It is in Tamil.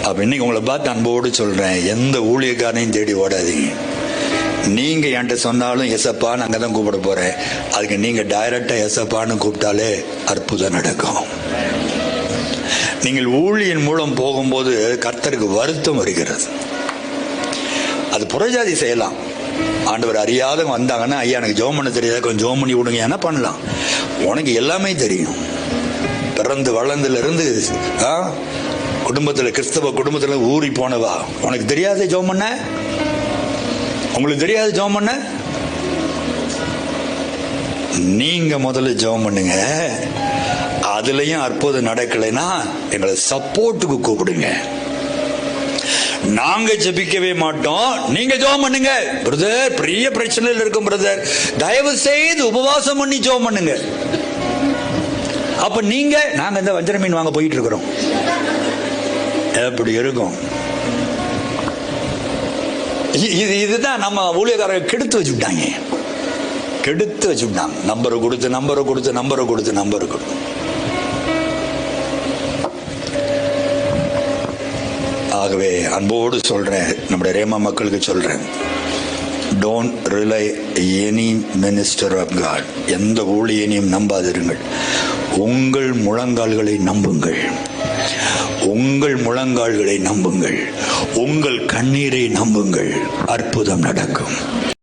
அப்ப இன்னைக்கு உங்களை பார்த்து அன்போடு சொல்றேன், எந்த ஊழியக்காரனையும் தேடி ஓடாதீங்க. நீங்க என்கிட்ட சொன்னாலும் எசப்பான்னு அங்கதான் கூப்பிட போறேன். அதுக்கு நீங்க டைரக்டா எசப்பான்னு கூப்பிட்டாலே அற்புதம் நடக்கும். நீங்கள் ஊழியின் மூலம் போகும்போது கர்த்தருக்கு வருத்தம் வருகிறது. அது புறஜாதி செய்யலாம். ஆண்டவர் அறியாதவங்க வந்தாங்கன்னா, ஐயா எனக்கு ஜெபம் பண்ண தெரியாத, கொஞ்சம் ஜெபம் பண்ணி விடுங்க, என்ன பண்ணலாம். உனக்கு எல்லாமே தெரியும். பிறந்து வளர்ந்துல இருந்து குடும்பத்துல, கிறிஸ்தவ குடும்பத்துல ஊறி போனவா, உனக்கு தெரியாது ஜெபம் பண்ண? உங்களுக்கு தெரியாது ஜெபம் பண்ண? நீங்க முதல்ல ஜெபம் பண்ணுங்க. அதுலயும் அற்புதம் நடக்கலைன்னா எங்களை சப்போர்ட்டுக்கு கூப்பிடுங்க. நாங்க ஜெபிக்கவே மாட்டோம், நீங்க ஜெபம் பண்ணுங்க. பிரதர் பெரிய பிரச்சனையில் இருக்கும் பிரதர், தயவு செய்து உபவாசம் பண்ணி ஜெபம் பண்ணுங்க. அப்ப நீங்க, நாங்க இந்த வஞ்சர மீன் வாங்க போயிட்டு இருக்கிறோம், எப்படி இருக்கும்? இதுதான் நம்ம ஊழியக்காரர்கள் கெடுத்து வச்சுட்டாங்க. நம்பரை கொடுத்து. ஆகவே அன்போடு சொல்றேன், நம்முடைய ரேமா மக்களுக்கு சொல்றேன், don't rely any minister of God. எந்த ஊழியனையும் நம்பாதிருங்கள். உங்கள் முழங்கால்களை நம்புங்கள். உங்கள் கண்ணீரை நம்புங்கள். அற்புதம் நடக்கும்.